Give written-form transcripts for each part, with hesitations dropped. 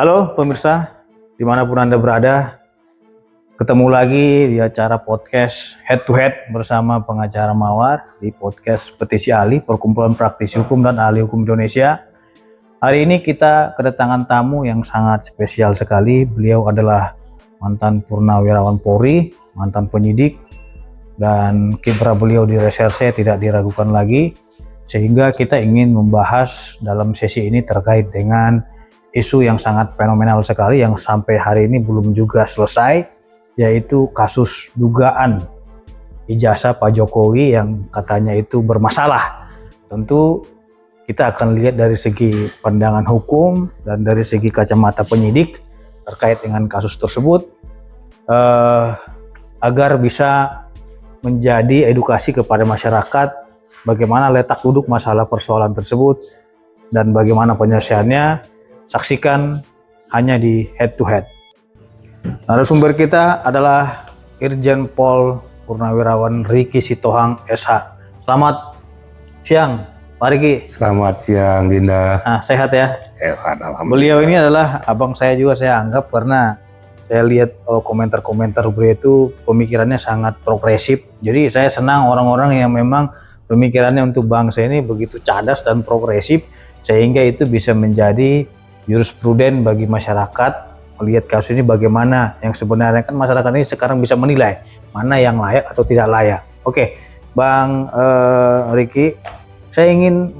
Halo pemirsa, dimanapun Anda berada, ketemu lagi di acara podcast Head to Head bersama pengacara Mawar di podcast Petisi Ahli, Perkumpulan Praktisi Hukum dan Ahli Hukum Indonesia. Hari ini kita kedatangan tamu yang sangat spesial sekali. Beliau adalah mantan purnawirawan Polri, mantan penyidik, dan kiprah beliau di reserse tidak diragukan lagi. Sehingga kita ingin membahas dalam sesi ini terkait dengan isu yang sangat fenomenal sekali yang sampai hari ini belum juga selesai, yaitu kasus dugaan ijazah Pak Jokowi yang katanya itu bermasalah. Tentu kita akan lihat dari segi pandangan hukum dan dari segi kacamata penyidik terkait dengan kasus tersebut, agar bisa menjadi edukasi kepada masyarakat bagaimana letak duduk masalah persoalan tersebut dan bagaimana penyelesaiannya. Saksikan hanya di Head to Head. Narasumber kita adalah Irjen Pol Purnawirawan Riki Sitohang SH. Selamat siang Pak Riki. Selamat siang Dinda. Sehat ya? Sehat, alhamdulillah. Beliau ini adalah abang saya juga, saya anggap, karena saya lihat komentar-komentar beliau itu pemikirannya sangat progresif. Jadi saya senang orang-orang yang memang pemikirannya untuk bangsa ini begitu cadas dan progresif, sehingga itu bisa menjadi jurispruden bagi masyarakat melihat kasus ini bagaimana. Yang sebenarnya kan masyarakat ini sekarang bisa menilai mana yang layak atau tidak layak. Oke, Bang Riki, saya ingin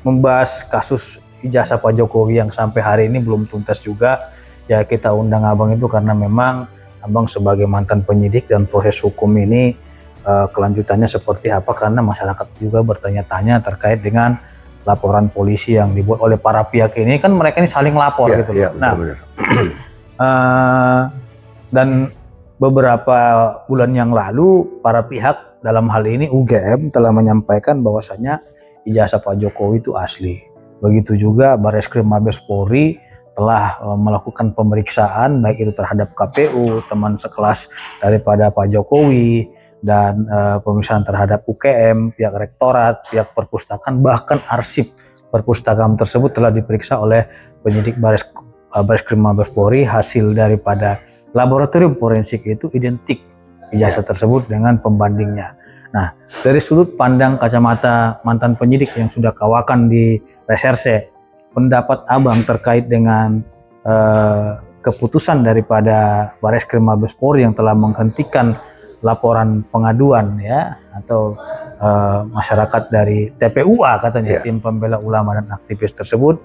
membahas kasus ijazah Pak Jokowi yang sampai hari ini belum tuntas juga. Ya, kita undang abang itu karena memang abang sebagai mantan penyidik dan proses hukum ini kelanjutannya seperti apa, karena masyarakat juga bertanya-tanya terkait dengan laporan polisi yang dibuat oleh para pihak ini. Kan mereka ini saling lapor gitu. Nah, dan beberapa bulan yang lalu para pihak dalam hal ini UGM telah menyampaikan bahwasanya ijazah Pak Jokowi itu asli. Begitu juga Bareskrim Mabes Polri telah melakukan pemeriksaan baik itu terhadap KPU, teman sekelas daripada Pak Jokowi, dan pemeriksaan terhadap UKM, pihak rektorat, pihak perpustakaan, bahkan arsip perpustakaan tersebut telah diperiksa oleh penyidik Bareskrim Mabes Polri. Hasil daripada laboratorium forensik itu identik ijazah tersebut dengan pembandingnya. Nah, dari sudut pandang kacamata mantan penyidik yang sudah kawakan di reserse, pendapat abang terkait dengan keputusan daripada Bareskrim Mabes Polri yang telah menghentikan laporan pengaduan ya atau masyarakat dari TPUA katanya, Tim Pembela Ulama dan Aktivis tersebut,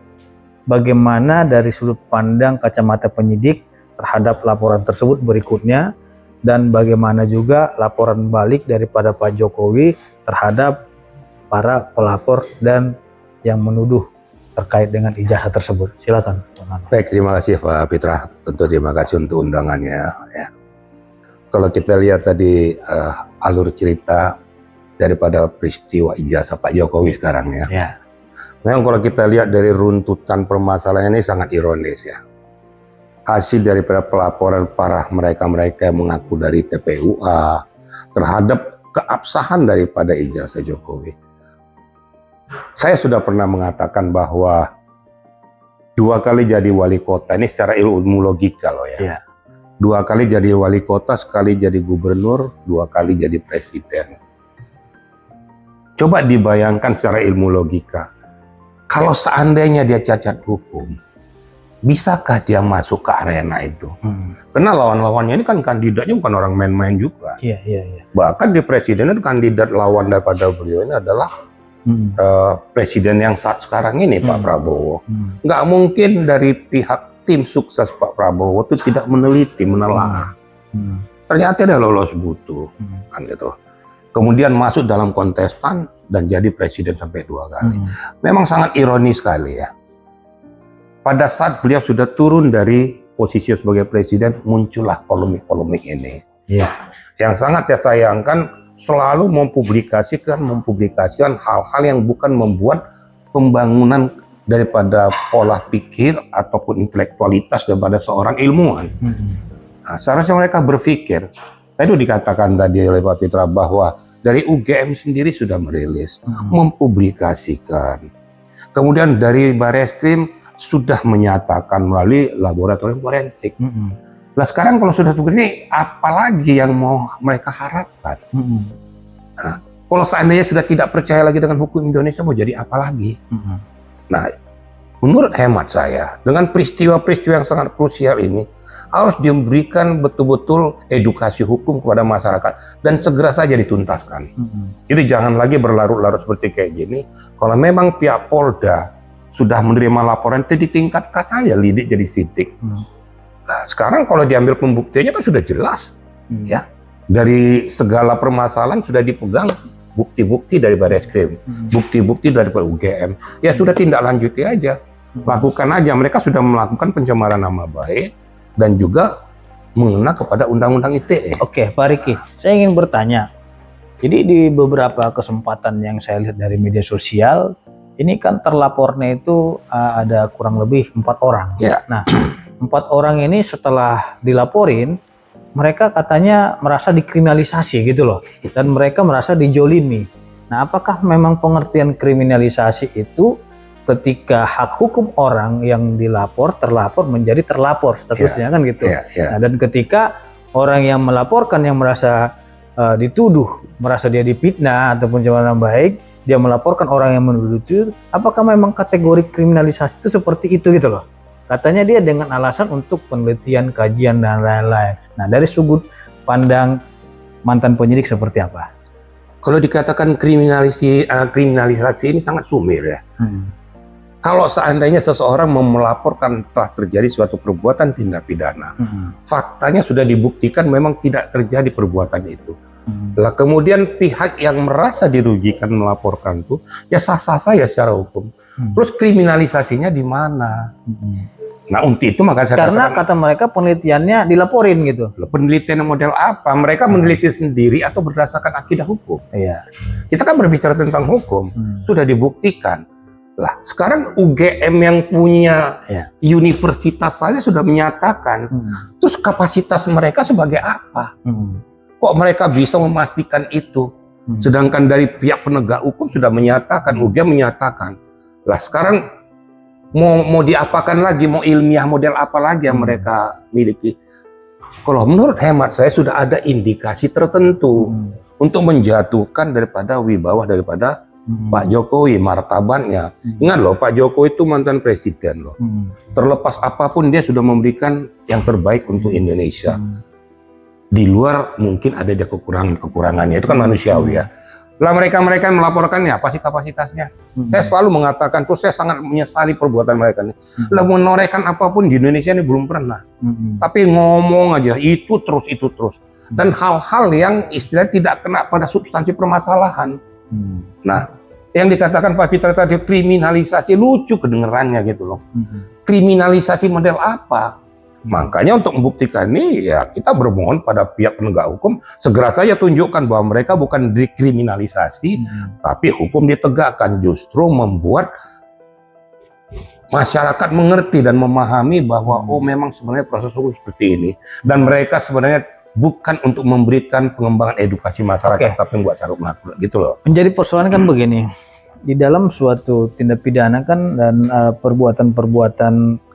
bagaimana dari sudut pandang kacamata penyidik terhadap laporan tersebut berikutnya, dan bagaimana juga laporan balik daripada Pak Jokowi terhadap para pelapor dan yang menuduh terkait dengan ijazah tersebut. Silakan. Baik, terima kasih Pak Pitra. Tentu terima kasih untuk undangannya ya. Kalau kita lihat tadi alur cerita daripada peristiwa ijazah Pak Jokowi sekarang ya. Memang kalau kita lihat dari runtutan permasalahan ini sangat ironis ya. Hasil daripada pelaporan para mereka-mereka yang mengaku dari TPUA terhadap keabsahan daripada ijazah Jokowi. Saya sudah pernah mengatakan bahwa 2 kali jadi wali kota ini secara ilmu logika loh ya. 2 kali jadi wali kota, sekali jadi gubernur, 2 kali jadi presiden. Coba dibayangkan secara ilmu logika. Kalau seandainya dia cacat hukum, bisakah dia masuk ke arena itu? Karena lawan-lawannya ini kan kandidatnya bukan orang main-main juga. Bahkan di presiden itu kandidat lawan daripada beliau ini adalah presiden yang saat sekarang ini, Pak Prabowo. Nggak mungkin dari pihak tim sukses Pak Prabowo itu tidak meneliti, menelaah. Ternyata dia lolos butuh, kan gitu. Kemudian masuk dalam kontestan dan jadi presiden sampai 2 kali. Memang sangat ironis sekali ya. Pada saat beliau sudah turun dari posisi sebagai presiden, muncullah polemik-polemik ini. Yang sangat saya sayangkan, selalu mempublikasikan hal-hal yang bukan membuat pembangunan daripada pola pikir ataupun intelektualitas daripada seorang ilmuwan. Nah, seharusnya mereka berpikir, tadi dikatakan tadi oleh Pak Pitra bahwa dari UGM sendiri sudah merilis, mempublikasikan. Kemudian dari Bareskrim sudah menyatakan melalui laboratorium forensik. Nah sekarang kalau sudah begini, apalagi yang mau mereka harapkan? Nah, kalau seandainya sudah tidak percaya lagi dengan hukum Indonesia, mau jadi apa lagi? Nah, menurut hemat saya, dengan peristiwa-peristiwa yang sangat krusial ini, harus diberikan betul-betul edukasi hukum kepada masyarakat dan segera saja dituntaskan. Jadi jangan lagi berlarut-larut seperti kayak gini. Kalau memang pihak Polda sudah menerima laporan, itu ditingkatkan saja lidik jadi sidik. Nah, sekarang kalau diambil pembuktiannya kan sudah jelas, ya dari segala permasalahan sudah dipegang bukti-bukti dari Barreskrim, bukti-bukti dari UGM. Ya sudah tindak lanjuti aja, lakukan aja. Mereka sudah melakukan pencemaran nama baik dan juga mengena kepada Undang-Undang ITE. Oke, Pak Riki, saya ingin bertanya. Jadi di beberapa kesempatan yang saya lihat dari media sosial, ini kan terlapornya itu ada kurang lebih 4 orang. Ya. Nah, 4 orang ini setelah dilaporin, mereka katanya merasa dikriminalisasi gitu loh, dan mereka merasa dijolimi. Nah, apakah memang pengertian kriminalisasi itu ketika hak hukum orang yang terlapor menjadi terlapor statusnya, kan gitu. Nah, dan ketika orang yang melaporkan yang merasa dituduh, merasa dia difitnah ataupun pencemaran baik, dia melaporkan orang yang menuduh itu, apakah memang kategori kriminalisasi itu seperti itu gitu loh? Katanya dia dengan alasan untuk penelitian, kajian dan lain-lain. Nah, dari sudut pandang mantan penyidik seperti apa? Kalau dikatakan kriminalisasi ini sangat sumir ya. Kalau seandainya seseorang melaporkan telah terjadi suatu perbuatan tindak pidana, faktanya sudah dibuktikan memang tidak terjadi perbuatan itu. Lah kemudian pihak yang merasa dirugikan melaporkan itu, ya sah-sah saja secara hukum. Terus kriminalisasinya di mana? Nah untuk itu maka saya karena kata mereka penelitiannya dilaporin gitu. Penelitian model apa? Mereka meneliti sendiri atau berdasarkan akidah hukum? Iya. Kita kan berbicara tentang hukum, sudah dibuktikan. Lah, sekarang UGM yang punya universitas saja sudah menyatakan, terus kapasitas mereka sebagai apa? Kok mereka bisa memastikan itu? Sedangkan dari pihak penegak hukum sudah menyatakan, UGM menyatakan. Lah sekarang mau diapakan lagi? Mau ilmiah model apa lagi yang mereka miliki? Kalau menurut hemat saya sudah ada indikasi tertentu untuk menjatuhkan daripada wibawa daripada Pak Jokowi, martabatnya. Ingat loh, Pak Jokowi itu mantan presiden loh. Terlepas apapun dia sudah memberikan yang terbaik untuk Indonesia. Di luar mungkin ada dia kekurangannya, itu kan manusiawi ya. Lah mereka yang melaporkannya apa sih kapasitasnya? Saya selalu mengatakan, terus saya sangat menyesali perbuatan mereka ini. Lah menorehkan apapun di Indonesia ini belum pernah. Tapi ngomong aja itu terus. Dan hal-hal yang istilahnya tidak kena pada substansi permasalahan. Nah, yang dikatakan Pak Fitra tadi kriminalisasi, lucu kedengerannya gitu loh. Kriminalisasi model apa? Makanya untuk membuktikan ini ya kita bermohon pada pihak penegak hukum segera saja tunjukkan bahwa mereka bukan dikriminalisasi, tapi hukum ditegakkan, justru membuat masyarakat mengerti dan memahami bahwa oh memang sebenarnya proses hukum seperti ini, dan mereka sebenarnya bukan untuk memberikan pengembangan edukasi masyarakat, tapi membuat cara mengatur gitu loh. Menjadi persoalan kan begini, di dalam suatu tindak pidana kan dan perbuatan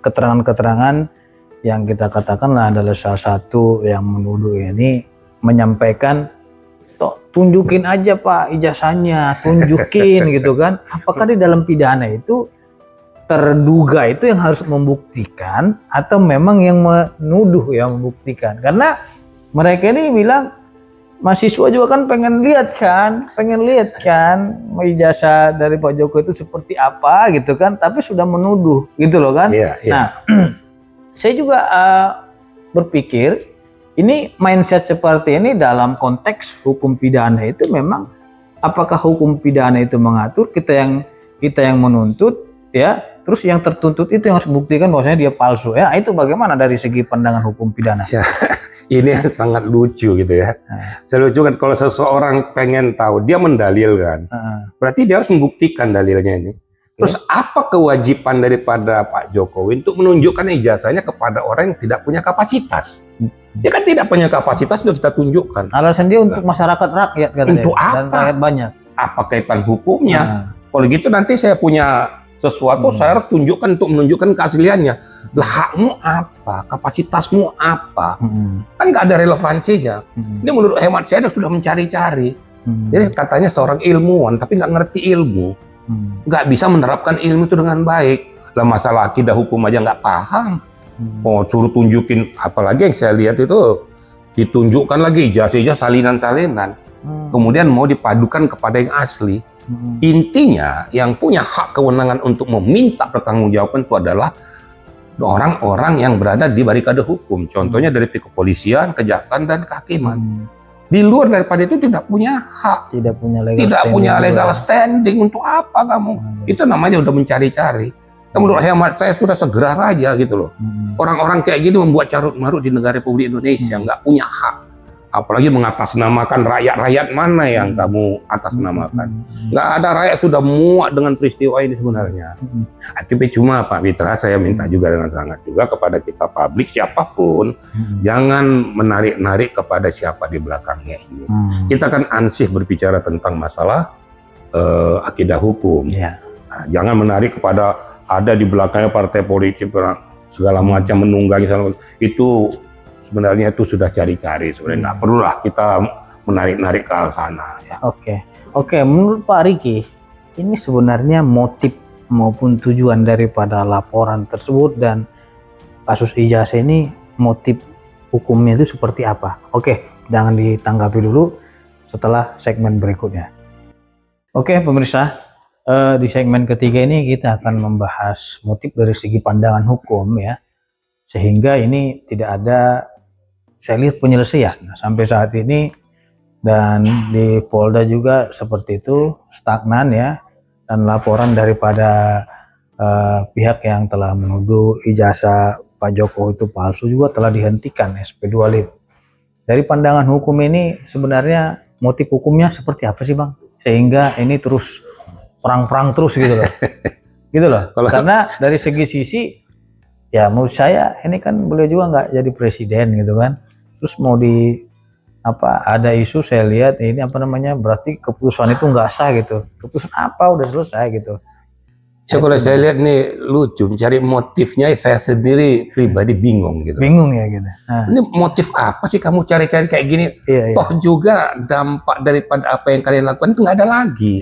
keterangan-keterangan yang kita katakanlah adalah salah satu yang menuduh ini menyampaikan, tunjukin aja Pak ijazahnya, tunjukin gitu kan. Apakah di dalam pidana itu terduga itu yang harus membuktikan atau memang yang menuduh yang membuktikan? Karena mereka ini bilang mahasiswa juga kan pengen lihat kan ijazah dari Pak Jokowi itu seperti apa gitu kan, tapi sudah menuduh gitu loh kan. Nah, saya juga berpikir ini mindset seperti ini dalam konteks hukum pidana itu memang apakah hukum pidana itu mengatur kita yang menuntut ya, terus yang tertuntut itu yang harus membuktikan bahwasanya dia palsu ya, itu bagaimana dari segi pandangan hukum pidana? Ya. Ini sangat lucu gitu ya. Saya lucu kan kalau seseorang pengen tahu, dia mendalilkan. Berarti dia harus membuktikan dalilnya ini. Terus apa kewajiban daripada Pak Jokowi untuk menunjukkan ijazahnya kepada orang yang tidak punya kapasitas? Dia kan tidak punya kapasitas, sudah kita tunjukkan. Alasan dia untuk masyarakat rakyat katanya. Untuk apa? Dan rakyat banyak. Apa kaitan hukumnya? Kalau gitu nanti saya punya sesuatu saya harus tunjukkan untuk menunjukkan keasliannya. Lah hakmu apa? Kapasitasmu apa? Kan nggak ada relevansinya. Ini menurut hemat saya sudah mencari-cari. Jadi katanya seorang ilmuwan tapi nggak ngerti ilmu, nggak bisa menerapkan ilmu itu dengan baik. Lah masalah akidah hukum aja nggak paham. Oh suruh tunjukin, apalagi yang saya lihat itu ditunjukkan lagi ijazah salinan-salinan. Kemudian mau dipadukan kepada yang asli. Intinya yang punya hak kewenangan untuk meminta pertanggungjawaban itu adalah orang-orang yang berada di barikade hukum. Contohnya dari kepolisian, kejaksaan, dan kehakiman. Di luar daripada itu tidak punya hak, tidak punya legal standing. Untuk apa kamu? Itu namanya udah mencari-cari. Menurut hemat saya sudah segera saja gitu loh. Orang-orang kayak gini membuat carut-marut di negara Republik Indonesia, nggak punya hak. Apalagi mengatasnamakan rakyat-rakyat mana yang kamu atasnamakan. Nggak ada, rakyat sudah muak dengan peristiwa ini sebenarnya. Tapi cuma Pak Mitra, saya minta juga dengan sangat juga kepada kita publik siapapun, jangan menarik-narik kepada siapa di belakangnya ini. Kita kan ansih berbicara tentang masalah akidah hukum. Nah, jangan menarik kepada ada di belakangnya partai politik segala macam menunggangi itu. Sebenarnya itu sudah cari-cari, sebenarnya nggak perlulah kita menarik-narik ke arah sana. Ya. Oke. Menurut Pak Riki, ini sebenarnya motif maupun tujuan daripada laporan tersebut dan kasus ijazah ini, motif hukumnya itu seperti apa? Oke, jangan ditanggapi dulu setelah segmen berikutnya. Oke, pemirsa, di segmen ketiga ini kita akan membahas motif dari segi pandangan hukum ya, sehingga ini tidak ada, saya lihat, penyelesaian. Nah, sampai saat ini dan di Polda juga seperti itu, stagnan ya, dan laporan daripada pihak yang telah menuduh ijazah Pak Jokowi itu palsu juga telah dihentikan SP25. Dari pandangan hukum ini sebenarnya motif hukumnya seperti apa sih Bang? Sehingga ini terus perang-perang terus gitu loh. Gitu loh. Karena dari sisi ya menurut saya ini kan beliau juga nggak jadi presiden gitu kan. Terus mau ada isu, saya lihat ini berarti keputusan itu nggak sah gitu. Keputusan apa udah selesai gitu. Ya kalau saya lihat nih lucu, mencari motifnya saya sendiri pribadi bingung gitu. Bingung ya gitu. Nah. Ini motif apa sih kamu cari-cari kayak gini? Toh juga dampak daripada apa yang kalian lakukan itu nggak ada lagi.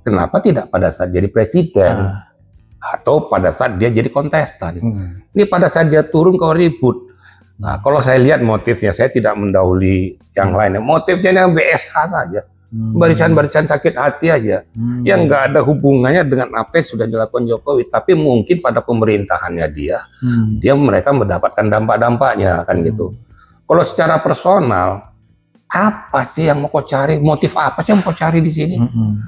Kenapa tidak pada saat jadi presiden? Atau pada saat dia jadi kontestan. Ini pada saat dia turun kau ribut. Nah, kalau saya lihat motifnya, saya tidak mendahului yang lain. Motifnya yang BSH saja. Barisan-barisan sakit hati aja. Yang nggak ada hubungannya dengan apa yang sudah dilakukan Jokowi. Tapi mungkin pada pemerintahannya mereka mendapatkan dampak-dampaknya kan gitu. Kalau secara personal, apa sih yang mau kau cari? Motif apa sih yang mau kau cari di sini?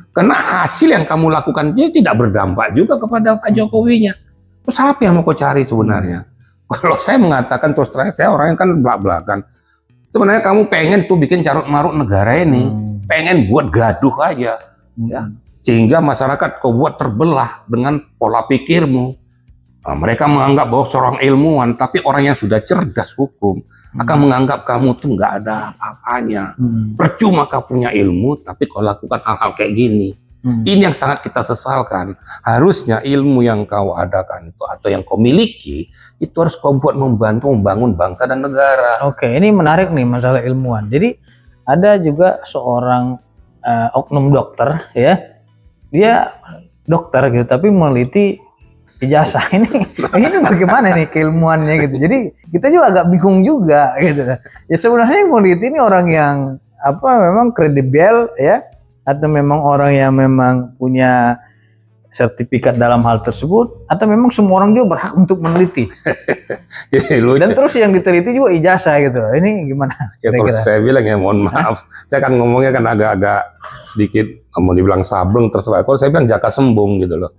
Karena hasil yang kamu lakukan dia tidak berdampak juga kepada Pak Jokowinya. Terus apa yang mau kau cari sebenarnya? Kalau saya mengatakan terus terang, saya orangnya kan belak-belakan. Sebenarnya kamu pengen tuh bikin carut-marut negara ini, pengen buat gaduh aja, ya. Sehingga masyarakat kau buat terbelah dengan pola pikirmu. Nah, mereka menganggap bahwa seorang ilmuwan, tapi orang yang sudah cerdas hukum akan menganggap kamu tuh nggak ada apa-apanya. Percuma kau punya ilmu, tapi kau lakukan hal-hal kayak gini. Ini yang sangat kita sesalkan. Harusnya ilmu yang kau adakan itu atau yang kau miliki itu harus kau buat membantu membangun bangsa dan negara. Oke, ini menarik nih masalah ilmuwan. Jadi ada juga seorang oknum dokter ya, dia dokter gitu tapi meneliti ijazah ini bagaimana nih keilmuannya gitu. Jadi kita juga agak bingung juga gitu. Ya sebenarnya yang meneliti ini orang yang memang kredibel ya, atau memang orang yang memang punya sertifikat dalam hal tersebut, atau memang semua orang juga berhak untuk meneliti. Dan terus yang diteliti juga ijazah gitu. Ini gimana? Ya kalau saya bilang ya mohon maaf, saya kan ngomongnya kan agak-agak sedikit mau dibilang sableng terserah. Kalau saya bilang jaka sembung gitu loh.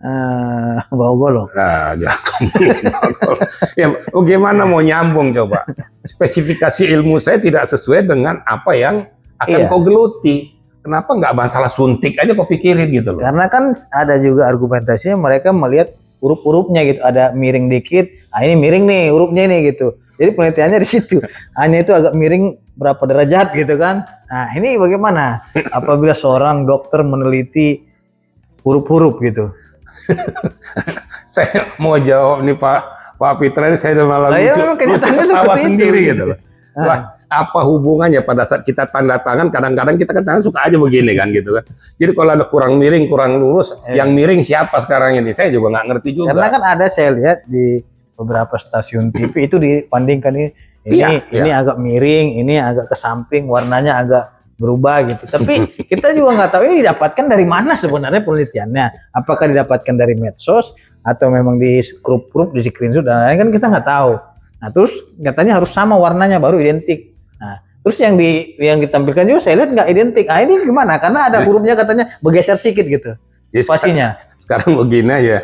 Bawa golok. Nah, jaka sembung. Ya bagaimana mau nyambung coba? Spesifikasi ilmu saya tidak sesuai dengan apa yang akan kau geluti. Kenapa nggak masalah suntik aja kau pikirin gitu loh? Karena kan ada juga argumentasinya mereka melihat huruf-hurufnya gitu, ada miring dikit, ini miring nih hurufnya nih gitu. Jadi penelitiannya di situ. Hanya itu agak miring berapa derajat gitu kan. Nah ini bagaimana apabila seorang dokter meneliti huruf-huruf gitu? Saya mau jawab nih Pak Fitra ini, saya malah Lah, ya, lucu, memang kenyataannya ketawa seperti sendiri itu. gitu loh. Lah, apa hubungannya pada saat kita tanda tangan, kadang-kadang kita kan tangan suka aja begini kan gitu kan. Jadi kalau ada kurang miring, kurang lurus, yang miring siapa sekarang ini? Saya juga nggak ngerti juga. Karena kan ada, saya lihat di beberapa stasiun TV itu dibandingkan ini Iya. agak miring, ini agak ke samping, warnanya agak berubah gitu. Tapi kita juga nggak tahu ini didapatkan dari mana sebenarnya penelitiannya. Apakah didapatkan dari medsos atau memang di grup-grup, di screenshot dan lain-lain, kan kita nggak tahu. Nah, terus katanya harus sama warnanya baru identik. Nah, terus yang ditampilkan juga saya lihat nggak identik. Ah, ini gimana? Karena ada hurufnya katanya bergeser sedikit gitu. Ya, Spasinya. sekarang begini aja.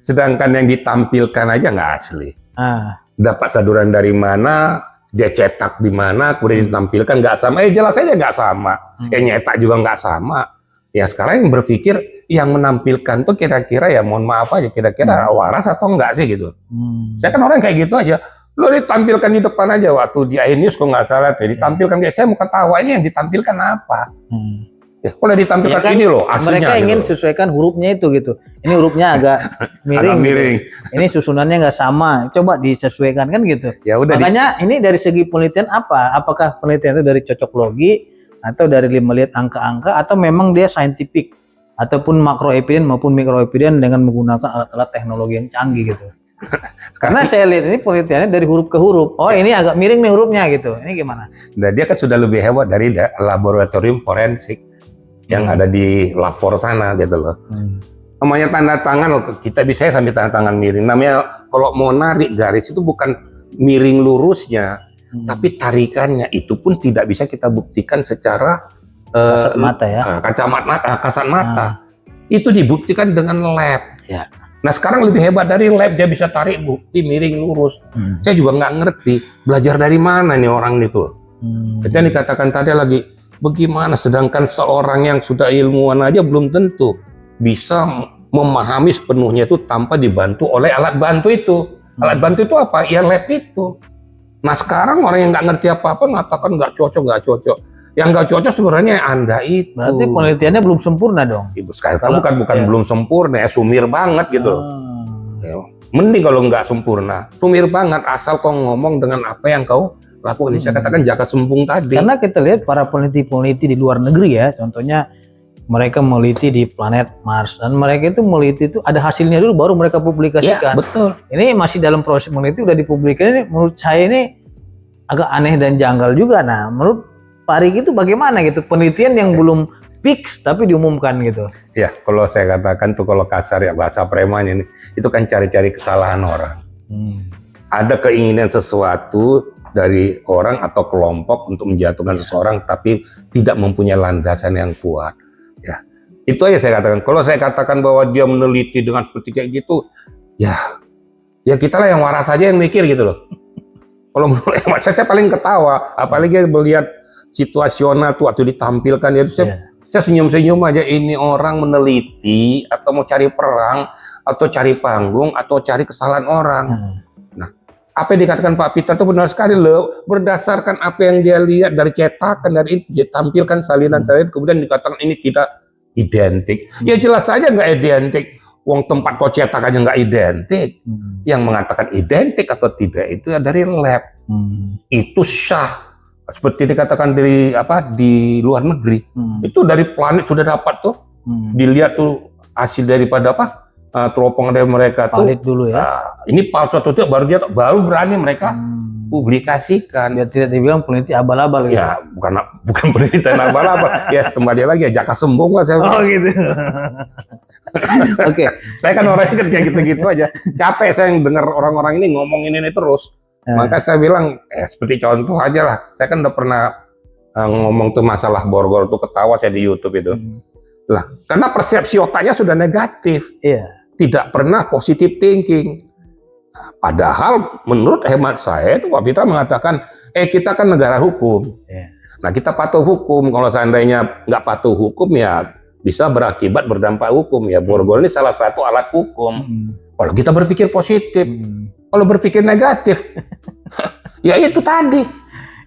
Sedangkan yang ditampilkan aja nggak asli. Dapat saduran dari mana, dia cetak di mana, kemudian ditampilkan nggak sama. Jelas aja nggak sama. Nyetak juga nggak sama. Ya sekarang yang berpikir yang menampilkan tuh kira-kira ya mohon maaf aja, kira-kira waras atau enggak sih gitu. Saya kan orang kayak gitu aja. Lo ditampilkan di depan aja waktu di iNews kok nggak salah, ditampilkan kayak saya mau ketawa, ini yang ditampilkan apa? Ya, kalau ditampilkan Ya kan, ini loh aslinya. mereka ingin gitu. Sesuaikan hurufnya itu gitu. Ini hurufnya agak miring. Agak miring. Gitu. Ini susunannya nggak sama. Coba disesuaikan kan gitu. Ya udah. Makanya ini dari segi penelitian apa? Apakah penelitian itu dari cocok logi atau dari melihat angka-angka atau memang dia scientific ataupun makro evidence maupun mikro evidence dengan menggunakan alat-alat teknologi yang canggih gitu. Karena saya lihat ini penelitiannya dari huruf ke huruf. Oh, ini agak miring nih hurufnya gitu. Ini gimana? Nah, dia kan sudah lebih hebat dari laboratorium forensik yang ada di Lafor sana gitu loh. Namanya tanda tangan, kita bisa sambil tanda tangan miring. Namanya kalau mau narik garis itu bukan miring lurusnya, tapi tarikannya itu pun tidak bisa kita buktikan secara kasat mata ya. Kasat mata. Itu dibuktikan dengan lab. Ya. Nah sekarang lebih hebat dari lab, dia bisa tarik bukti miring lurus. Saya juga nggak ngerti belajar dari mana nih orang itu. Itu yang dikatakan tadi lagi, bagaimana sedangkan seorang yang sudah ilmuwan aja belum tentu bisa memahami sepenuhnya itu tanpa dibantu oleh alat bantu itu. Alat bantu itu apa? Ya lab itu. Nah sekarang orang yang nggak ngerti apa-apa mengatakan nggak cocok. Yang nggak cocok sebenarnya Anda itu. Berarti penelitiannya belum sempurna dong. Ibu sekarang bukan belum sempurna, ya sumir banget gitu. Ya, mending kalau nggak sempurna, sumir banget asal kau ngomong dengan apa yang kau lakukan. Saya katakan jaka sembung tadi. Karena kita lihat para peneliti di luar negeri ya, contohnya mereka meliti di planet Mars dan mereka itu meliti itu ada hasilnya dulu baru mereka publikasikan. Ya, betul. Ini masih dalam proses meneliti udah dipublikasikan. Menurut saya ini agak aneh dan janggal juga. Nah, menurut Pak Riki itu bagaimana gitu penelitian yang belum fix tapi diumumkan gitu? Ya, kalau saya katakan tuh kalau kasar ya bahasa preman ini, itu kan cari-cari kesalahan orang. Ada keinginan sesuatu dari orang atau kelompok untuk menjatuhkan seseorang tapi tidak mempunyai landasan yang kuat. Ya, itu aja saya katakan. Kalau saya katakan bahwa dia meneliti dengan seperti kayak gitu, ya kita lah yang waras aja yang mikir gitu loh. Kalau menurut saya paling ketawa, apalagi melihat situasional tuh waktu ditampilkan ya, saya senyum-senyum aja. Ini orang meneliti atau mau cari perang atau cari panggung atau cari kesalahan orang. Nah, apa yang dikatakan Pak Peter itu benar sekali loh, berdasarkan apa yang dia lihat dari cetakan, dari ditampilkan salinan-salinan, kemudian dikatakan ini tidak identik. Ya jelas saja nggak identik. Wong tempat kau cetak aja nggak identik. Yang mengatakan identik atau tidak itu ya dari lab. Itu sah. Seperti dikatakan di luar negeri. Itu dari planet sudah dapat tuh. Dilihat tuh hasil daripada teropong dari mereka tuh. Valid dulu ya. Ini palsu atau tidak baru berani mereka publikasikan. Biar tidak dibilang peneliti abal-abal gitu. Ya, bukan penelitian abal-abal. Ya, kembali lagi ya jaka sembung lah saya. Oh gitu. Oke. Saya kan orangnya kan kayak gitu-gitu aja. Capek saya dengar orang-orang ini ngomongin ini terus. Maka saya bilang, seperti contoh aja lah. Saya kan udah pernah ngomong tuh masalah borgol tuh ketawa saya di YouTube itu. Lah, karena persepsi otaknya sudah negatif. Tidak pernah positive thinking. Nah, padahal menurut hemat saya itu Pak Peter mengatakan, kita kan negara hukum. Nah, kita patuh hukum. Kalau seandainya nggak patuh hukum ya bisa berakibat berdampak hukum. Ya, borgol ini salah satu alat hukum. Kalau kita berpikir positif. Kalau berpikir negatif, ya itu tadi.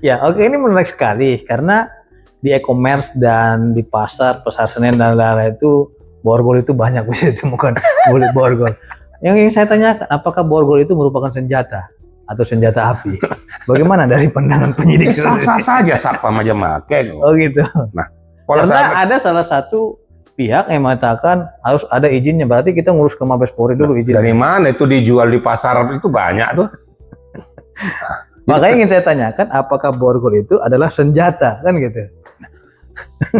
Ya, oke, ini menarik sekali karena di e-commerce dan di pasar Senen dan lain-lain itu borgol itu banyak bisa ditemukan kulit borgol. Yang ingin saya tanyakan, apakah borgol itu merupakan senjata atau senjata api? Bagaimana dari pandangan penyidik? Sah-sah saja satpam aja make. Oh gitu. Nah, kalau karena ada salah satu pihak yang mengatakan harus ada izinnya, berarti kita ngurus ke Mabes Polri dulu izin. Dari mana itu dijual di pasar itu banyak tuh. Makanya ingin saya tanyakan, apakah borgol itu adalah senjata kan gitu?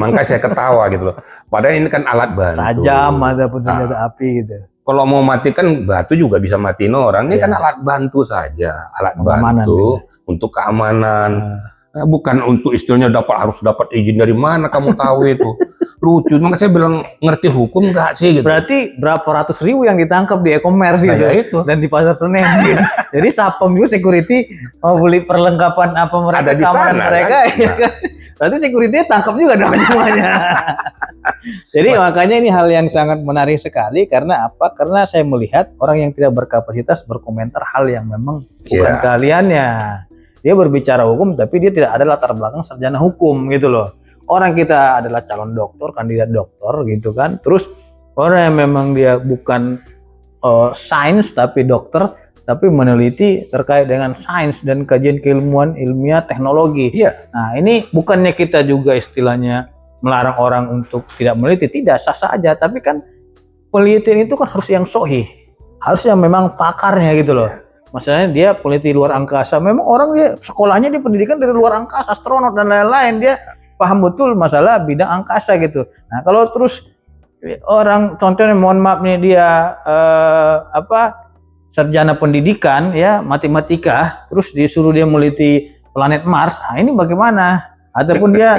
Makanya saya ketawa gitu loh. Padahal ini kan alat bantu. Sajam ataupun senjata api gitu. Kalau mau mati kan batu juga bisa matiin orang. Ini kan alat bantu saja, alat bantu untuk keamanan. Nah, bukan untuk istilahnya harus dapat izin dari mana kamu tahu itu. Lucu, makanya saya bilang ngerti hukum nggak sih gitu. Berarti berapa ratus ribu yang ditangkap di e-commerce gitu ya itu. Dan di pasar Senen gitu. Jadi Satpam juga security mau beli perlengkapan apa mereka ada di keamanan sana, mereka kan? ya kan? Berarti security-nya tangkap juga dong semuanya. Jadi makanya ini hal yang sangat menarik sekali karena apa? Karena saya melihat orang yang tidak berkapasitas berkomentar hal yang memang bukan keahliannya. Dia berbicara hukum tapi dia tidak ada latar belakang sarjana hukum gitu loh. Orang kita adalah calon dokter, kandidat dokter gitu kan. Terus orang yang memang dia bukan sains tapi dokter, tapi meneliti terkait dengan sains dan kajian keilmuan ilmiah teknologi. Iya. Nah ini bukannya kita juga istilahnya melarang orang untuk tidak meneliti, tidak, sah-sah aja. Tapi kan penelitian itu kan harus yang sahih, harus yang memang pakarnya gitu loh. Maksudnya dia peneliti luar angkasa, memang orang dia sekolahnya dia pendidikan dari luar angkasa, astronot dan lain-lain, dia paham betul masalah bidang angkasa gitu. Nah kalau terus orang contohnya mohon maaf nih dia sarjana pendidikan ya matematika, terus disuruh dia meneliti planet Mars, nah ini bagaimana? Ataupun dia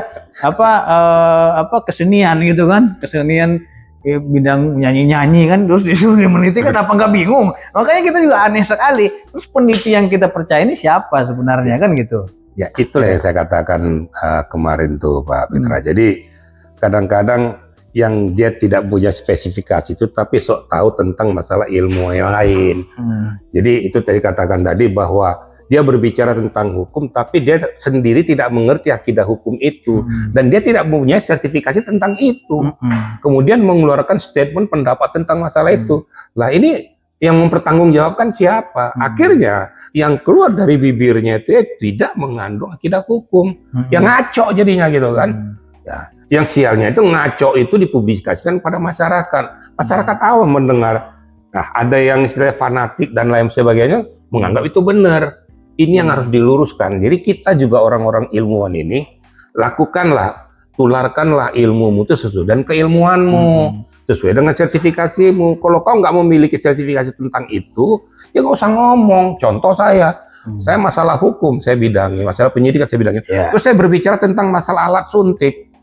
kesenian gitu kan, kesenian bidang nyanyi-nyanyi kan, terus disuruh dia meneliti kan apa nggak bingung? Makanya kita juga aneh sekali. Terus peneliti yang kita percaya ini siapa sebenarnya kan gitu? Ya itulah yang saya katakan kemarin tuh Pak Petra. Jadi kadang-kadang yang dia tidak punya spesifikasi itu tapi sok tahu tentang masalah ilmu yang lain. Jadi itu tadi katakan tadi bahwa dia berbicara tentang hukum tapi dia sendiri tidak mengerti akidah hukum itu dan dia tidak punya sertifikasi tentang itu. Kemudian mengeluarkan statement pendapat tentang masalah itu. Lah ini yang mempertanggungjawabkan siapa? Akhirnya yang keluar dari bibirnya itu tidak mengandung akidah hukum. Yang ngaco jadinya gitu kan. Ya, yang sialnya itu ngaco itu dipublikasikan pada masyarakat. Masyarakat awam mendengar. Nah, ada yang istilah fanatik dan lain sebagainya menganggap itu benar. Ini yang harus diluruskan. Jadi kita juga orang-orang ilmuwan ini lakukanlah, tularkanlah ilmumu itu sesuai dengan keilmuanmu, sesuai dengan sertifikasimu. Kalau kau nggak memiliki sertifikasi tentang itu, ya nggak usah ngomong. Contoh saya masalah hukum, saya bidangi, masalah penyidikan saya bidangi. Terus saya berbicara tentang masalah alat suntik.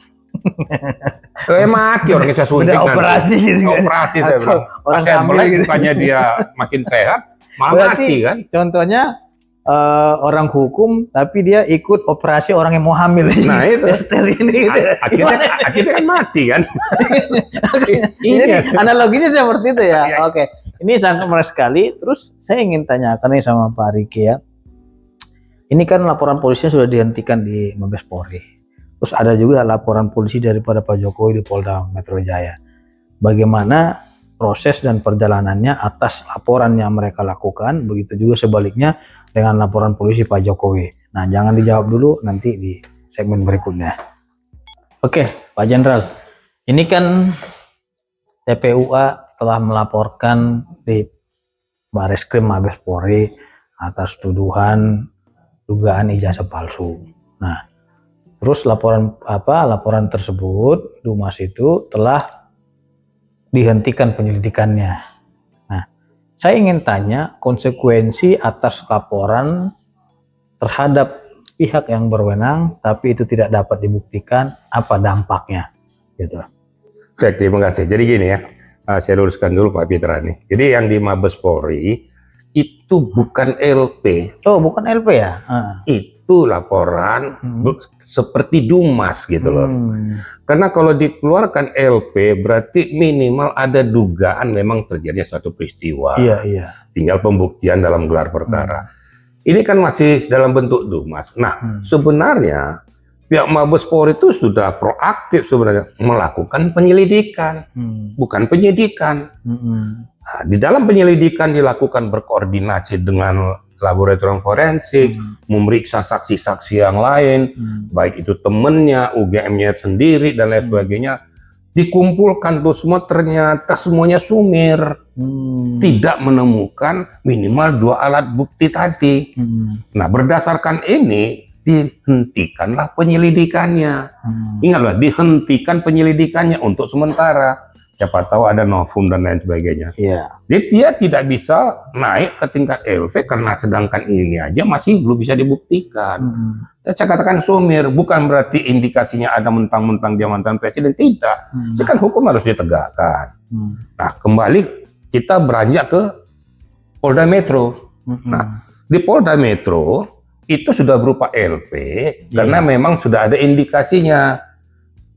Kayak mati orang yang saya suntik nanti. Operasi gitu kan? Operasi saya bilang. Pas saya melek gitu. Bukannya dia makin sehat, malah berarti, mati kan. Contohnya orang hukum tapi dia ikut operasi orang yang mau hamil. Nah itu ini gitu. Akhirnya kan mati kan. Jadi analoginya seperti itu ya. Oke. Ini sangat menarik sekali. Terus saya ingin tanyakan nih sama Pak Riki ya. Ini kan laporan polisinya sudah dihentikan di Mabes Polri. Terus ada juga laporan polisi daripada Pak Jokowi di Polda Metro Jaya. Bagaimana proses dan perjalanannya atas laporan yang mereka lakukan, begitu juga sebaliknya dengan laporan polisi Pak Jokowi. Nah, jangan dijawab dulu, nanti di segmen berikutnya. Oke, Pak Jenderal, ini kan TPUA telah melaporkan di Bareskrim Mabes Polri atas tuduhan dugaan ijazah palsu. Nah, terus laporan tersebut Dumas itu telah dihentikan penyelidikannya. Nah, saya ingin tanya konsekuensi atas laporan terhadap pihak yang berwenang tapi itu tidak dapat dibuktikan, apa dampaknya gitu. Baik, terima kasih. Jadi gini ya, saya luruskan dulu Pak Petra nih. Jadi yang di Mabes Polri itu bukan LP. Oh, bukan LP ya? Itu laporan seperti Dumas gitu loh. Karena kalau dikeluarkan LP berarti minimal ada dugaan memang terjadi suatu peristiwa. Iya. Tinggal pembuktian dalam gelar perkara. Ini kan masih dalam bentuk Dumas. Nah, sebenarnya pihak Mabes Polri itu sudah proaktif sebenarnya melakukan penyelidikan, bukan penyidikan. Nah, di dalam penyelidikan dilakukan berkoordinasi dengan laboratorium forensik, memeriksa saksi-saksi yang lain, baik itu temennya, UGM-nya sendiri dan lain sebagainya. Dikumpulkan tuh semua, ternyata semuanya sumir, tidak menemukan minimal 2 alat bukti tadi. Nah, berdasarkan ini dihentikanlah penyelidikannya. Ingatlah, dihentikan penyelidikannya untuk sementara. Siapa tahu ada novum dan lain sebagainya. Jadi dia tidak bisa naik ke tingkat LV karena sedangkan ini aja masih belum bisa dibuktikan. Saya katakan sumir, bukan berarti indikasinya ada mentang-mentang dia mantan presiden, tidak. Jadi kan hukum harus ditegakkan. Nah, kembali kita beranjak ke Polda Metro. Nah, di Polda Metro itu sudah berupa LP karena memang sudah ada indikasinya.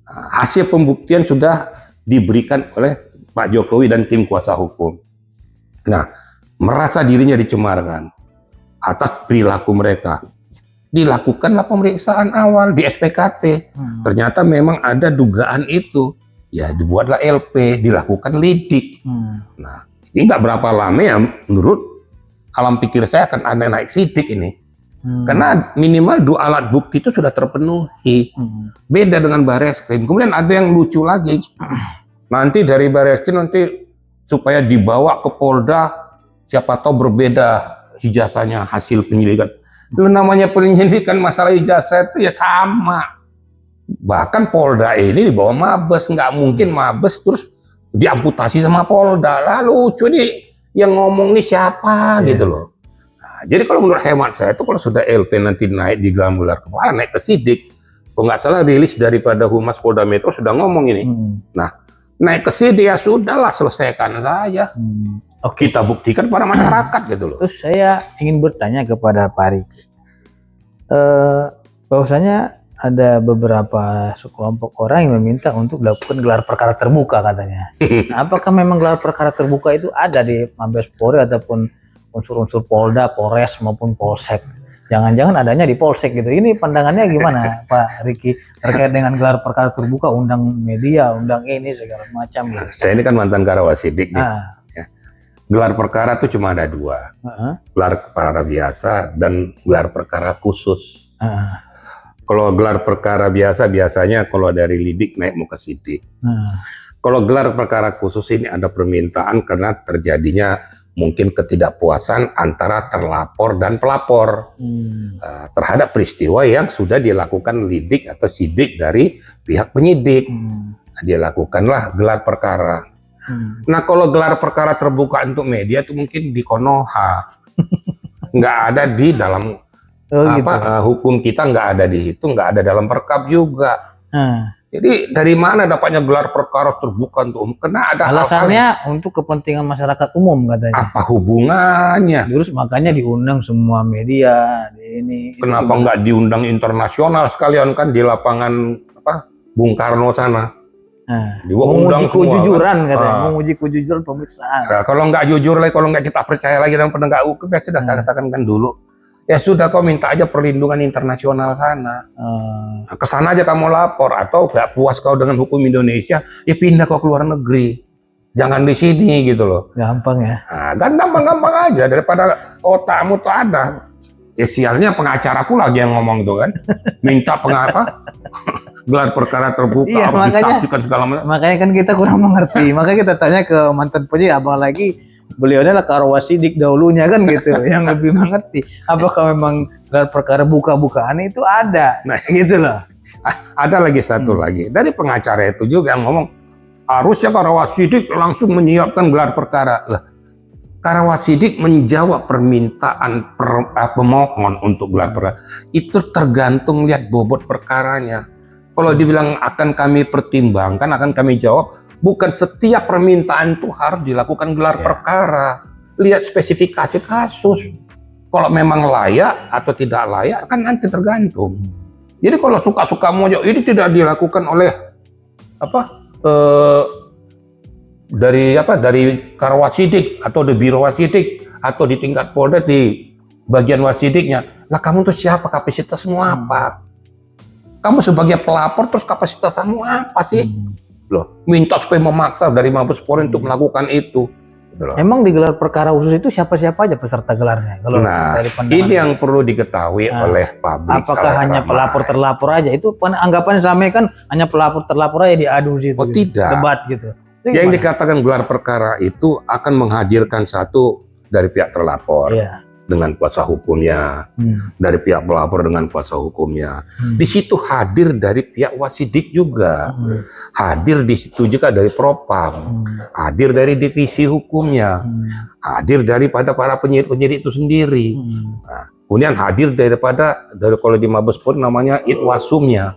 Hasil pembuktian sudah diberikan oleh Pak Jokowi dan tim kuasa hukum. Nah, merasa dirinya dicemarkan atas perilaku mereka. Dilakukanlah pemeriksaan awal di SPKT. Ternyata memang ada dugaan itu. Ya, dibuatlah LP, dilakukan lidik. Nah, ini nggak berapa lama ya, menurut alam pikir saya akan ada naik sidik ini. Karena minimal 2 alat bukti itu sudah terpenuhi. Beda dengan Bareskrim. Kemudian ada yang lucu lagi. Nanti dari Bareskrim nanti supaya dibawa ke Polda, siapa tahu berbeda ijazahnya hasil penyelidikan. Itu namanya penyelidikan masalah ijazah itu ya sama. Bahkan Polda ini dibawa Mabes, nggak mungkin Mabes terus diamputasi sama Polda. Lalu lucu nih yang ngomong nih siapa gitu loh. Jadi kalau menurut hemat saya itu kalau sudah LP nanti naik di dalam gelar kepala, naik ke sidik, kalau nggak salah rilis daripada Humas Polda Metro sudah ngomong ini. Nah, naik ke sidik ya sudahlah, selesaikan saja. Kita buktikan pada masyarakat gitu loh. Terus saya ingin bertanya kepada Pak Riki, bahwasanya ada beberapa sekelompok orang yang meminta untuk dilakukan gelar perkara terbuka katanya. Nah, apakah memang gelar perkara terbuka itu ada di Mabes Polri ataupun unsur-unsur Polda, Polres maupun Polsek? Jangan-jangan adanya di Polsek gitu. Ini pandangannya gimana Pak Riki terkait dengan gelar perkara terbuka, undang media, undang ini segala macam gitu. Saya ini kan mantan Karawasidik nih. Ya. Gelar perkara itu cuma ada 2. Gelar perkara biasa dan gelar perkara khusus. Kalau gelar perkara biasa biasanya kalau dari lidik naik mau ke sidik. Kalau gelar perkara khusus ini ada permintaan karena terjadinya mungkin ketidakpuasan antara terlapor dan pelapor terhadap peristiwa yang sudah dilakukan lidik atau sidik dari pihak penyidik. Nah, dia lakukanlah gelar perkara. Nah, kalau gelar perkara terbuka untuk media itu mungkin di Konoha, nggak ada di dalam hukum kita, nggak ada di situ, nggak ada dalam perkap juga. Jadi dari mana dapatnya gelar perkara terbuka untuk Karena ada alasannya untuk kepentingan masyarakat umum katanya. Apa hubungannya? Terus makanya diundang semua media di ini. Kenapa nggak diundang internasional sekalian kan di lapangan Bung Karno sana? Diundang semua. Kejujuran katanya, menguji kejujuran pemeriksaan. Nah, kalau nggak jujur lagi, kalau nggak kita percaya lagi dengan penegak hukum, ya sudah saya katakan kan dulu. Ya sudah, kau minta aja perlindungan internasional sana. Nah, kesana aja kamu lapor, atau gak puas kau dengan hukum Indonesia, ya pindah kau ke luar negeri. Jangan di sini gitu loh. Gampang ya? Nah, kan gampang-gampang aja, daripada otakmu tuh ada. Ya sialnya pengacaraku lagi yang ngomong itu kan. Minta gelar perkara terbuka, iya, harus disaksikan segala macam. Makanya kan kita kurang mengerti. Makanya kita tanya ke mantan penyidik, abang lagi. Beliau adalah Karawasidik dahulunya kan gitu, yang lebih mengerti. Apakah memang gelar perkara buka-bukaan itu ada? Nah, gitu loh. Ada lagi satu lagi dari pengacara itu juga yang ngomong harusnya Karawasidik langsung menyiapkan gelar perkara. Lah, Karawasidik menjawab permintaan pemohon untuk gelar perkara. Itu tergantung lihat bobot perkaranya. Kalau dibilang akan kami pertimbangkan, akan kami jawab. Bukan setiap permintaan itu harus dilakukan gelar perkara. Lihat spesifikasi kasus. Kalau memang layak atau tidak layak kan nanti tergantung. Jadi kalau suka-suka mojo ini tidak dilakukan oleh dari Karawasidik atau di Biro Wasidik atau di tingkat Polda di bagian Wasidiknya. Lah kamu tuh siapa, kapasitas semua apa? Kamu sebagai pelapor terus kapasitasmu apa sih? Loh, minta supaya memaksa dari Mabes Polri untuk melakukan itu. Gitu loh. Emang digelar perkara khusus itu siapa-siapa aja peserta gelarnya? Kalau Nah, dari pandangan ini yang perlu diketahui oleh publik. apakah oleh hanya ramai. pelapor terlapor aja? Itu anggapan selama ini kan hanya pelapor terlapor aja diadu situ. Oh, gitu. tidak. Debat gitu. Itu Yang gimana? dikatakan gelar perkara itu akan menghadirkan satu dari pihak terlapor Iya. dengan kuasa hukumnya, dari pihak pelapor dengan kuasa hukumnya. Di situ hadir dari pihak wasidik juga, hadir di situ juga dari propam, hadir dari divisi hukumnya, hadir daripada para penyidik itu sendiri. Nah, kemudian hadir dari kalau di Mabes Polri namanya Itwasumnya.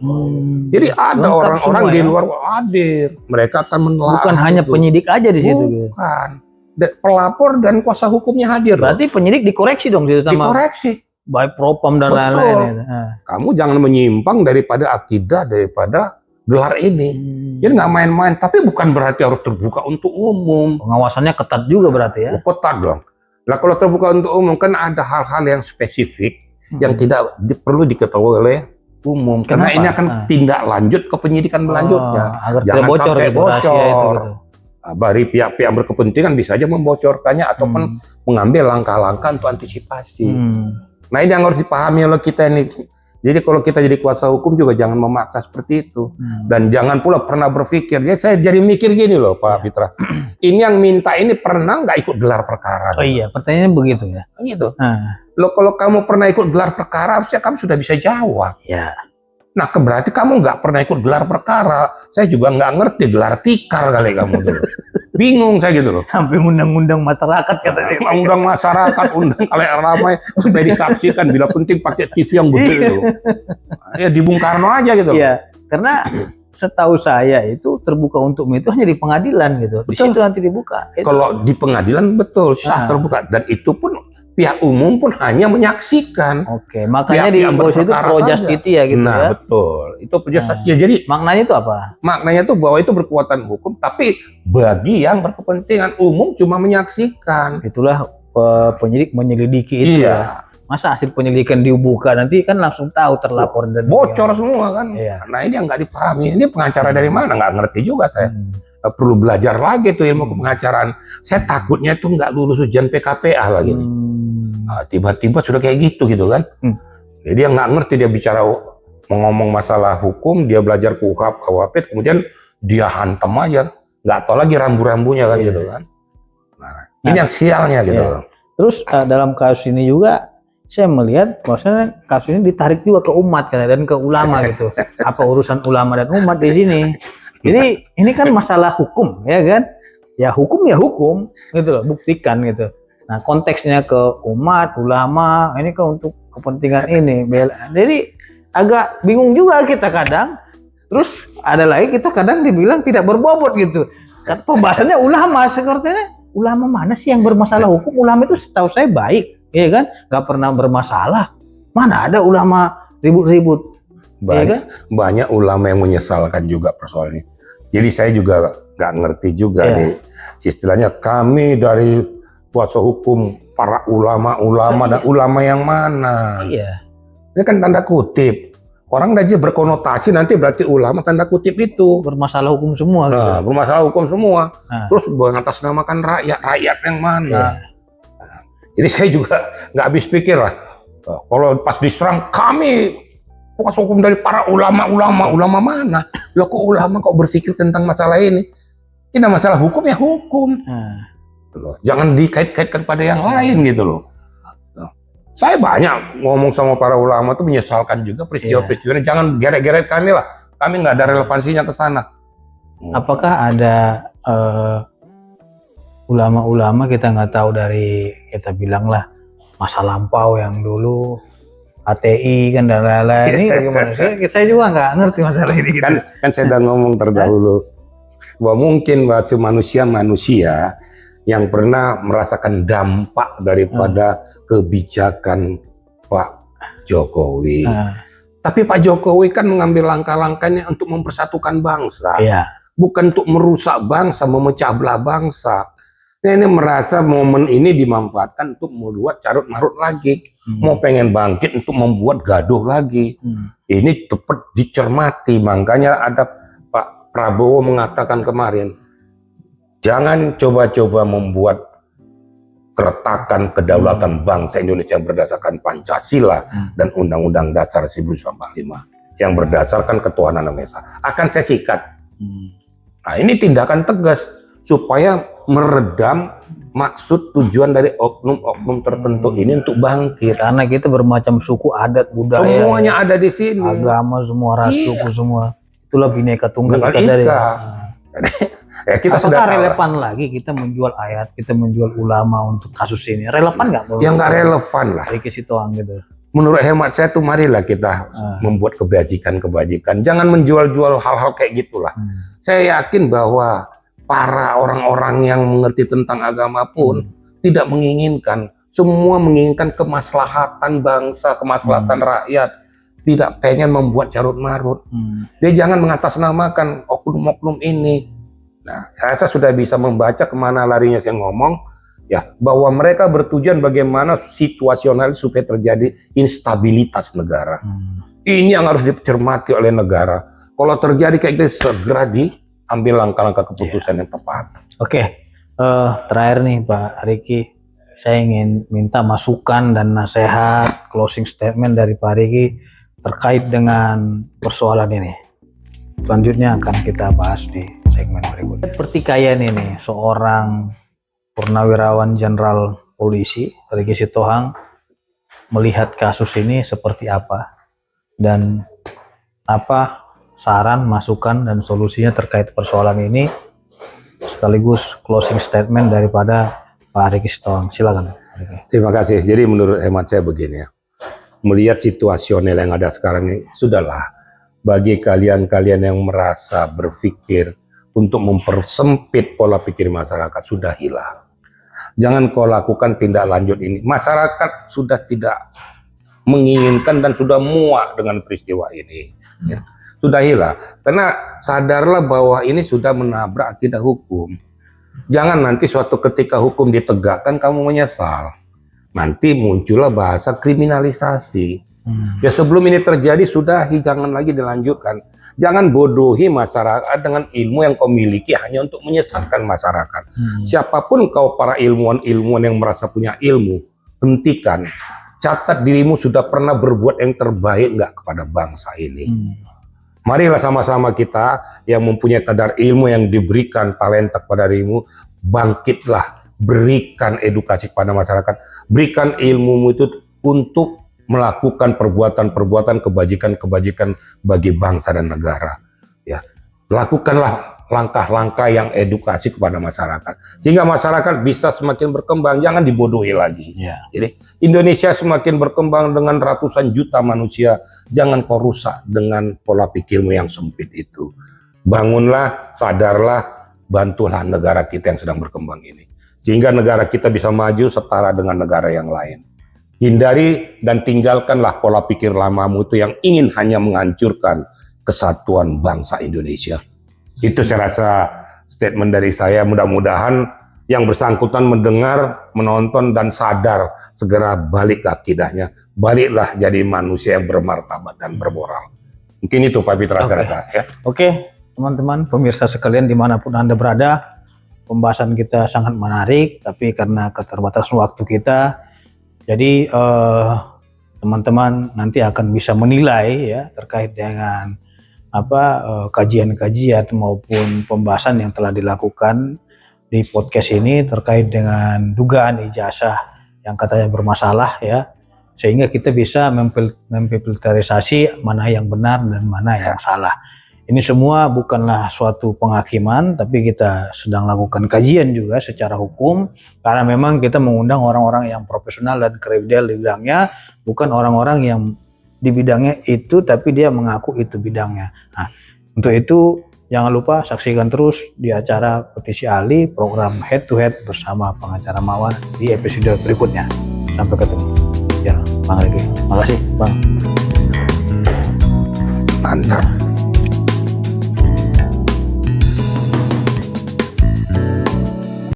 Jadi ada Lengkap orang-orang semua di ya? luar hadir, mereka akan menelaah. Bukan hanya itu. penyidik aja di situ. Gitu. Bukan. Pelapor dan kuasa hukumnya hadir. Berarti penyidik dikoreksi dong situ sama dikoreksi. baik propam dan Betul. lain-lain. Gitu. Kamu jangan menyimpang daripada akidah daripada gelar ini. Jadi nggak main-main. Tapi bukan berarti harus terbuka untuk umum. Pengawasannya ketat juga berarti ya. Ketat dong. Lah kalau terbuka untuk umum kan ada hal-hal yang spesifik yang tidak perlu diketahui oleh umum. Karena Kenapa? ini akan tindak lanjut ke penyidikan berlanjutnya. Agar Jangan tidak bocor sampai gitu rahasia itu bocor. gitu. Dari pihak-pihak berkepentingan bisa aja membocorkannya ataupun mengambil langkah-langkah untuk antisipasi. Nah ini yang harus dipahami oleh kita ini. Jadi kalau kita jadi kuasa hukum juga jangan memaksa seperti itu. Dan jangan pula pernah berpikir. Jadi saya jadi mikir gini loh Pak Fitra. Ini yang minta ini pernah nggak ikut gelar perkara? Oh iya, pertanyaannya begitu ya. Gitu. Loh kalau kamu pernah ikut gelar perkara harusnya kamu sudah bisa jawab. Ya. Nah, berarti kamu nggak pernah ikut gelar perkara. Saya juga nggak ngerti gelar tikar kali kamu dulu. Bingung saya gitu loh. Sampai undang-undang masyarakat katanya. Undang masyarakat, undang kalian ramai supaya disaksikan. Bila penting pakai TV yang gede itu. Ya di Bung Karno aja gitu. Iya, karena setahu saya itu terbuka untuk umum itu hanya di pengadilan gitu. Di Betul. situ nanti dibuka. Kalau di pengadilan betul sah terbuka dan itu pun pihak umum pun hanya menyaksikan. Oke, makanya di Pihak bawah itu berperkara pro saja. justiti ya gitu Nah, ya. betul. Itu pro justisia. Jadi Maknanya itu apa? maknanya tuh bahwa itu berkekuatan hukum, tapi bagi yang berkepentingan umum cuma menyaksikan. Itulah penyidik menyelidiki itu Iya. ya. Masa hasil penyelidikan dibuka nanti kan langsung tahu terlapor dan Bocor semua kan. Iya. Nah ini yang nggak dipahami. Ini pengacara dari mana? Nggak ngerti juga saya. Perlu belajar lagi tuh ilmu kepengacaraan. Saya takutnya tuh nggak lulus ujian PKPA lagi nih. Nah, tiba-tiba sudah kayak gitu kan. Jadi dia nggak ngerti, dia bicara ngomong masalah hukum, dia belajar KUHP, KUHP, kemudian dia hantam aja. Nggak tahu lagi rambu-rambunya kan gitu kan. Nah, ini yang sialnya gitu. Iya. Terus dalam kasus ini juga saya melihat bahwasanya kasus ini ditarik juga ke umat dan ke ulama gitu. Apa urusan ulama dan umat di sini? Jadi ini kan masalah hukum ya kan? Ya hukum gitu loh, buktikan gitu. Nah konteksnya ke umat, ulama, ini kan untuk kepentingan ini. Jadi agak bingung juga kita kadang. Terus ada lagi kita kadang dibilang tidak berbobot gitu. Kan pembahasannya ulama, sepertinya ulama mana sih yang bermasalah hukum? Ulama itu setahu saya baik. Iya kan, nggak pernah bermasalah. Mana ada ulama ribut-ribut? Banyak ulama yang menyesalkan juga persoalan ini. Jadi saya juga nggak ngerti juga nih istilahnya kami dari kuasa hukum para ulama dan ulama yang mana? Iya. Ini kan tanda kutip. Orang aja berkonotasi nanti berarti ulama tanda kutip itu Bermasalah hukum semua. Gitu. nah, bermasalah hukum semua. Terus mengatasnamakan rakyat yang mana? Jadi saya juga nggak habis pikir lah. Kalau pas diserang kami kuasa hukum dari para ulama mana? Loh kok ulama kok berpikir tentang masalah ini? Ini masalah hukum ya hukum. Jangan dikait-kaitkan pada yang lain gitu loh. Saya banyak ngomong sama para ulama tuh menyesalkan juga peristiwa-peristiwa ini. Jangan geret-geret kami lah. Kami nggak ada relevansinya ke sana. Apakah ada ulama-ulama kita nggak tahu dari kita bilang lah masa lampau yang dulu ATI kan dan lain-lain ini gimana sih? Saya juga nggak ngerti masalah ini. Gitu. Kan saya udah ngomong terdahulu bahwa mungkin waktu manusia yang pernah merasakan dampak daripada kebijakan Pak Jokowi. Tapi Pak Jokowi kan mengambil langkah-langkahnya untuk mempersatukan bangsa. Iya. Bukan untuk merusak bangsa, memecah belah bangsa. Nah, ini merasa momen ini dimanfaatkan untuk membuat carut marut lagi, mau pengen bangkit untuk membuat gaduh lagi. Ini tepat dicermati, makanya ada Pak Prabowo mengatakan kemarin, jangan coba-coba membuat keretakan kedaulatan bangsa Indonesia yang berdasarkan Pancasila dan Undang-Undang Dasar 1945 yang berdasarkan ketuhanan yang Esa. Akan saya sikat. Nah, ini tindakan tegas supaya meredam maksud tujuan dari oknum-oknum tertentu ini untuk bangkit. Karena kita bermacam suku, adat, budaya, semuanya ada di sini. agama, semua ras, suku semua. Itulah Bhinneka Tunggal Ika. Ika. Ya, kita Apakah sudah relevan lagi kita menjual ayat, kita menjual ulama untuk kasus ini? Relevan nggak? Ya nggak relevan lah. Riki Sitohang gitu. Menurut hemat saya tuh marilah kita membuat kebajikan-kebajikan. Jangan menjual-jual hal-hal kayak gitulah. Saya yakin bahwa para orang-orang yang mengerti tentang agama pun tidak menginginkan. Semua menginginkan kemaslahatan bangsa, kemaslahatan rakyat. Tidak pengen membuat carut marut. Dia jangan mengatasnamakan oknum-oknum ini. Nah, saya rasa sudah bisa membaca kemana larinya saya ngomong. Ya, bahwa mereka bertujuan bagaimana situasional supaya terjadi instabilitas negara. Ini yang harus dicermati oleh negara. Kalau terjadi kayak gitu, segera diambil langkah-langkah keputusan yang tepat. Oke, terakhir nih Pak Riki, saya ingin minta masukan dan nasihat, closing statement dari Pak Riki terkait dengan persoalan ini. Selanjutnya akan kita bahas di segmen berikutnya. Pertikaian ini, seorang Purnawirawan Jenderal Polisi Riki Sitohang melihat kasus ini seperti apa, dan apa saran, masukan, dan solusinya terkait persoalan ini, sekaligus closing statement daripada Pak Riki Sitohang. Silakan. Terima kasih. Jadi menurut hemat saya begini ya, melihat situasional yang ada sekarang ini, sudahlah bagi kalian-kalian yang merasa berpikir untuk mempersempit pola pikir masyarakat, sudah hilang. Jangan kau lakukan tindak lanjut ini. Masyarakat sudah tidak menginginkan dan sudah muak dengan peristiwa ini. Ya. Sudah hilang. Karena sadarlah bahwa ini sudah menabrak akidah hukum. Jangan nanti suatu ketika hukum ditegakkan kamu menyesal. Nanti muncullah bahasa kriminalisasi. Ya sebelum ini terjadi sudahi, jangan lagi dilanjutkan. Jangan bodohi masyarakat dengan ilmu yang kau miliki hanya untuk menyesatkan masyarakat. Siapapun kau, para ilmuwan-ilmuwan yang merasa punya ilmu, hentikan. Catat dirimu sudah pernah berbuat yang terbaik nggak kepada bangsa ini. Marilah sama-sama kita yang mempunyai kadar ilmu yang diberikan, talenta kepada dirimu, bangkitlah, berikan edukasi kepada masyarakat, berikan ilmumu itu untuk melakukan perbuatan-perbuatan kebajikan-kebajikan bagi bangsa dan negara. Ya, lakukanlah langkah-langkah yang edukasi kepada masyarakat, sehingga masyarakat bisa semakin berkembang. Jangan dibodohi lagi. Jadi Indonesia semakin berkembang dengan ratusan juta manusia. Jangan kau rusak dengan pola pikirmu yang sempit itu. Bangunlah, sadarlah, bantulah negara kita yang sedang berkembang ini, sehingga negara kita bisa maju setara dengan negara yang lain. Hindari dan tinggalkanlah pola pikir lamamu itu yang ingin hanya menghancurkan kesatuan bangsa Indonesia. Itu saya rasa statement dari saya. Mudah-mudahan yang bersangkutan mendengar, menonton, dan sadar segera balik ke akidahnya. Baliklah jadi manusia yang bermartabat dan bermoral. Mungkin itu Pak Fitra saya rasa. Ya. Oke, teman-teman pemirsa sekalian dimanapun Anda berada, pembahasan kita sangat menarik, tapi karena keterbatasan waktu kita, jadi teman-teman nanti akan bisa menilai ya terkait dengan kajian-kajian maupun pembahasan yang telah dilakukan di podcast ini terkait dengan dugaan ijazah yang katanya bermasalah ya, sehingga kita bisa memfilterisasi mana yang benar dan mana yang salah. Ini semua bukanlah suatu penghakiman, tapi kita sedang lakukan kajian juga secara hukum, karena memang kita mengundang orang-orang yang profesional dan kredibel di bidangnya, bukan orang-orang yang di bidangnya itu, tapi dia mengaku itu bidangnya. Nah, untuk itu jangan lupa saksikan terus di acara Petisi Ali, program Head to Head bersama pengacara Mawar di episode berikutnya. Sampai ketemu. Ya, Bang Riki. Makasih, Bang. Mantap.